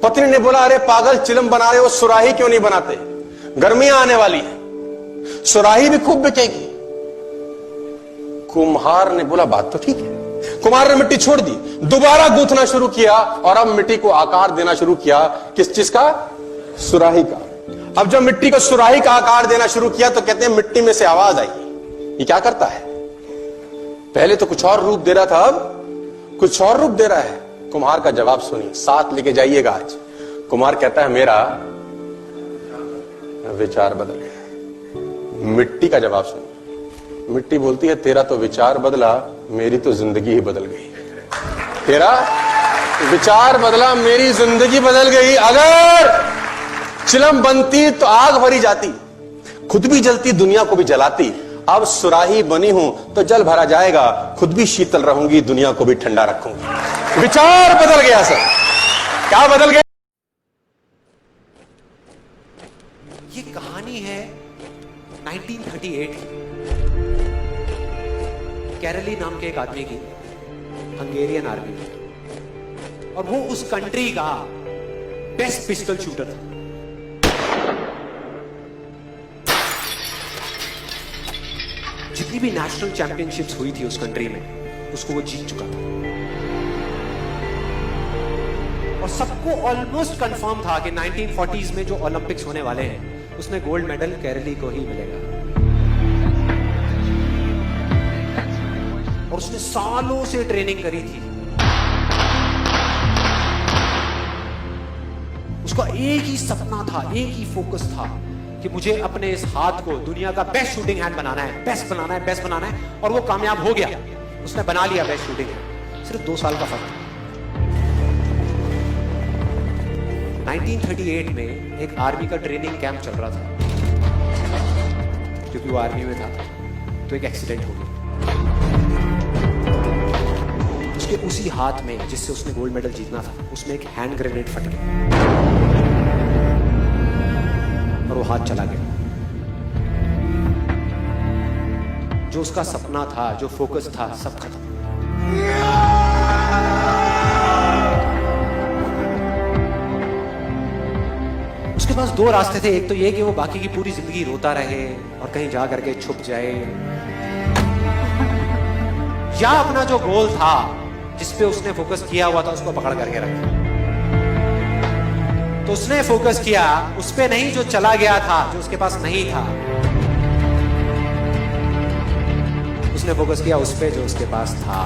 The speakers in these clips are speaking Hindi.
पत्नी ने बोला, अरे पागल, चिलम बना रहे हो, सुराही क्यों नहीं बनाते? गर्मियां आने वाली है, सुराही भी खूब बिकेगी। कुम्हार ने बोला, बात तो ठीक है। कुम्हार ने मिट्टी छोड़ दी, दोबारा गूंथना शुरू किया और अब मिट्टी को आकार देना शुरू किया। किस चीज का? सुराही का। अब जब मिट्टी को सुराही का आकार देना शुरू किया तो कहते हैं मिट्टी में से आवाज आई। ये क्या करता है? पहले तो कुछ और रूप दे रहा था, अब कुछ और रूप दे रहा है। कुम्हार का जवाब सुनिए, साथ लेके जाइएगा आज। कुम्हार कहता है, मेरा विचार बदल गया। मिट्टी का जवाब सुनिए। मिट्टी बोलती है, तेरा तो विचार बदला, मेरी तो जिंदगी ही बदल गई। तेरा विचार बदला, मेरी जिंदगी बदल गई। अगर चिलम बनती तो आग भरी जाती, खुद भी जलती, दुनिया को भी जलाती। अब सुराही बनी हूं तो जल भरा जाएगा, खुद भी शीतल रहूंगी, दुनिया को भी ठंडा रखूंगी। विचार बदल गया सर। क्या बदल गया? ये कहानी है 1938 कैरली नाम के एक आदमी की, हंगेरियन आर्मी में, और वो उस कंट्री का बेस्ट पिस्टल शूटर था। जितनी भी नेशनल चैंपियनशिप्स हुई थी उस कंट्री में, उसको वो जीत चुका था। और सबको ऑलमोस्ट कंफर्म था कि 1940s में जो ओलंपिक्स होने वाले हैं उसमें गोल्ड मेडल कैरली को ही मिलेगा। और उसने सालों से ट्रेनिंग करी थी। उसका एक ही सपना था, एक ही फोकस था कि मुझे अपने इस हाथ को दुनिया का बेस्ट शूटिंग हैंड बनाना है, बेस्ट बनाना है, बेस्ट बनाना है। और वो कामयाब हो गया, उसने बना लिया बेस्ट शूटिंग हैंड। सिर्फ 2 साल का फर्क था। 1938 में एक आर्मी का ट्रेनिंग कैंप चल रहा था। क्योंकि वो आर्मी में था तो एक एक्सीडेंट हो गया। उसके उसी हाथ में जिससे उसने गोल्ड मेडल जीतना था, उसमें एक हैंड ग्रेनेड फट गया और वो हाथ चला गया। जो उसका सपना था, जो फोकस था, सब खत्म। उसके पास 2 रास्ते थे। एक तो ये कि वो बाकी की पूरी जिंदगी रोता रहे और कहीं जा करके छुप जाए, या अपना जो गोल था, जिस पे उसने फोकस किया हुआ था, उसको पकड़ करके रखे। तो उसने फोकस किया उस पे नहीं जो चला गया था, जो उसके पास नहीं था। उसने फोकस किया उस पे जो उसके पास था।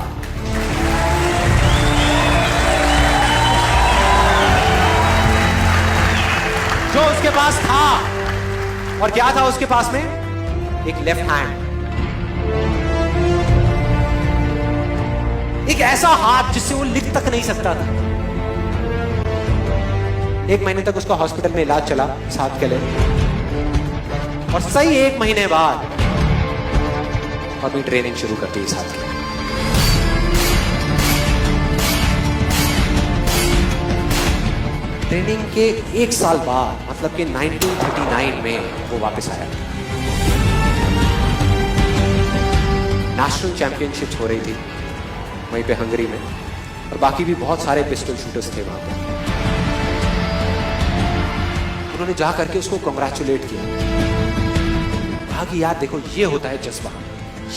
जो उसके पास था। और क्या था उसके पास में? एक लेफ्ट हैंड, एक ऐसा हाथ जिससे वो लिख तक नहीं सकता था। 1 महीने तक उसका हॉस्पिटल में इलाज चला इस हाथ के लिए। और सही 1 महीने बाद अभी ट्रेनिंग शुरू करती है इस हाथ की। ट्रेनिंग के 1 साल बाद, मतलब कि 1939 में वो वापस आया। नेशनल चैंपियनशिप्स हो रही थी वहीं पे हंगरी में, और बाकी भी बहुत सारे पिस्टल शूटर्स थे वहां पे। उन्होंने जा करके उसको कांग्रेचुलेट किया, कहा कि यार देखो, ये होता है जज्बा,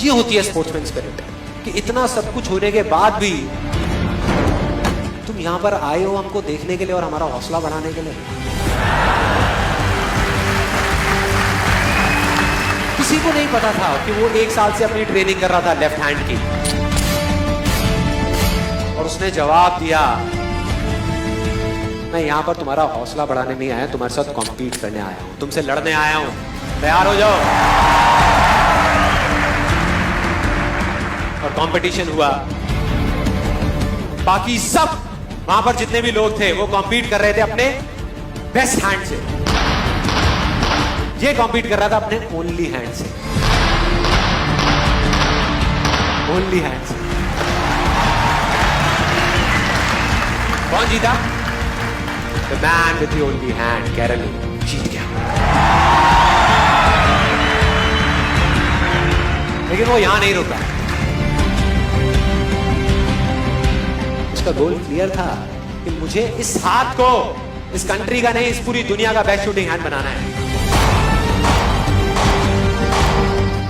ये होती है स्पोर्ट्समैन स्पिरिट, कि इतना सब कुछ होने के बाद भी तुम यहां पर आए हो हमको देखने के लिए और हमारा हौसला बढ़ाने के लिए। किसी को नहीं पता था कि वो 1 साल से अपनी ट्रेनिंग कर रहा था लेफ्ट हैंड की। और उसने जवाब दिया, मैं यहां पर तुम्हारा हौसला बढ़ाने नहीं आया, तुम्हारे साथ कॉम्पीट करने आया हूं, तुमसे लड़ने आया हूं, तैयार हो जाओ। और कंपटीशन हुआ। बाकी सब वहां पर जितने भी लोग थे वो कॉम्पीट कर रहे थे अपने बेस्ट हैंड से। ये कॉम्पीट कर रहा था अपने ओनली हैंड से। ओनली हैंड से। कौन जीता? The man with the only hand, Kairali, जीत गया। लेकिन वो यहां नहीं रुका। उसका गोल क्लियर था कि मुझे इस हाथ को इस कंट्री का नहीं, इस पूरी दुनिया का बेस्ट शूटिंग हैंड बनाना है।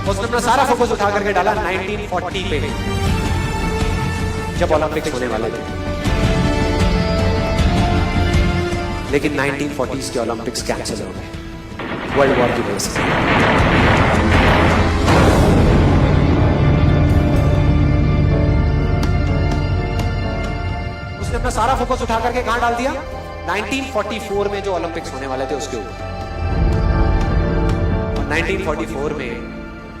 उसने अपना सारा फोकस उठा करके डाला 1940 पे, जब ओलंपिक्स होने वाले थे। लेकिन 1940s के ओलंपिक्स कैंसिल हो गए वर्ल्ड वॉर की वजह से। उसने अपना सारा फोकस उठा करके कहां डाल दिया? 1944 में जो ओलंपिक्स होने वाले थे उसके ऊपर। और 1944 में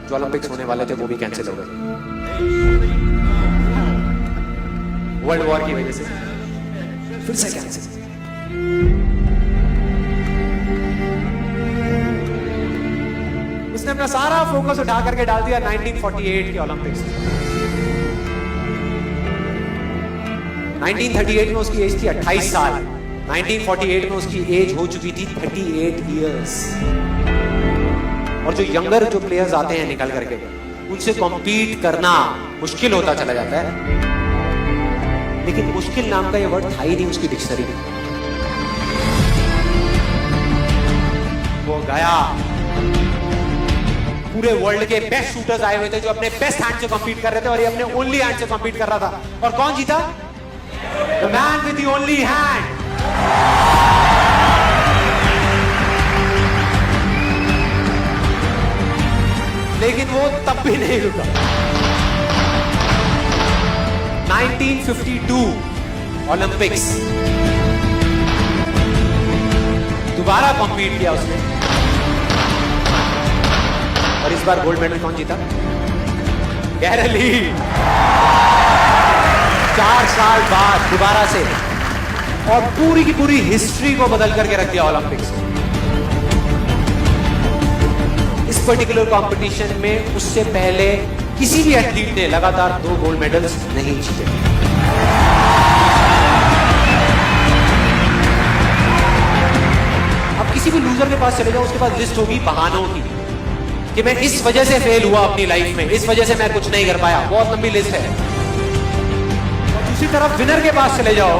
जो ओलंपिक्स होने वाले थे वो भी कैंसिल हो गए वर्ल्ड वॉर की वजह से, फिर से कैंसिल। उसने अपना सारा फोकस उठा करके डाल दिया 1948 के ओलंपिक्स। 1938 में उसकी एज थी 28 साल, 1948 में उसकी एज हो चुकी थी 38 इयर्स। और जो यंगर जो प्लेयर्स आते हैं निकल करके, उनसे कॉम्पीट करना मुश्किल होता चला जाता है। लेकिन मुश्किल नाम का ये वर्ड था ही नहीं उसकी डिक्शनरी में। वो गया, पूरे वर्ल्ड के बेस्ट शूटर्स आए हुए थे जो अपने बेस्ट हैंड से कॉम्पीट कर रहे थे, और ये अपने ओनली हैंड से कॉम्पीट कर रहा था। और कौन जीता? The man with the only hand. लेकिन वो तब भी नहीं रुका। 1952 ओलंपिक्स, दोबारा कॉम्पीट किया उसने, और इस बार गोल्ड मेडल कौन जीता? गैरल हील। 4 साल बाद दोबारा से, और पूरी की पूरी हिस्ट्री को बदल करके रख दिया ओलंपिक्स। इस पर्टिकुलर कंपटीशन में उससे पहले किसी भी एथलीट ने लगातार 2 गोल्ड मेडल्स नहीं जीते। अब किसी भी लूजर के पास चले जाओ, उसके पास लिस्ट होगी बहानों की कि मैं इस वजह से फेल हुआ अपनी लाइफ में, इस वजह से मैं कुछ नहीं कर पाया। बहुत लंबी लिस्ट है। और दूसरी तरफ विनर के पास चले जाओ,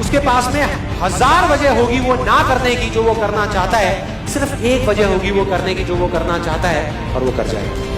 उसके पास में 1000 वजह होगी वो ना करने की जो वो करना चाहता है, सिर्फ एक वजह होगी वो करने की जो वो करना चाहता है, और वो कर जाएगा।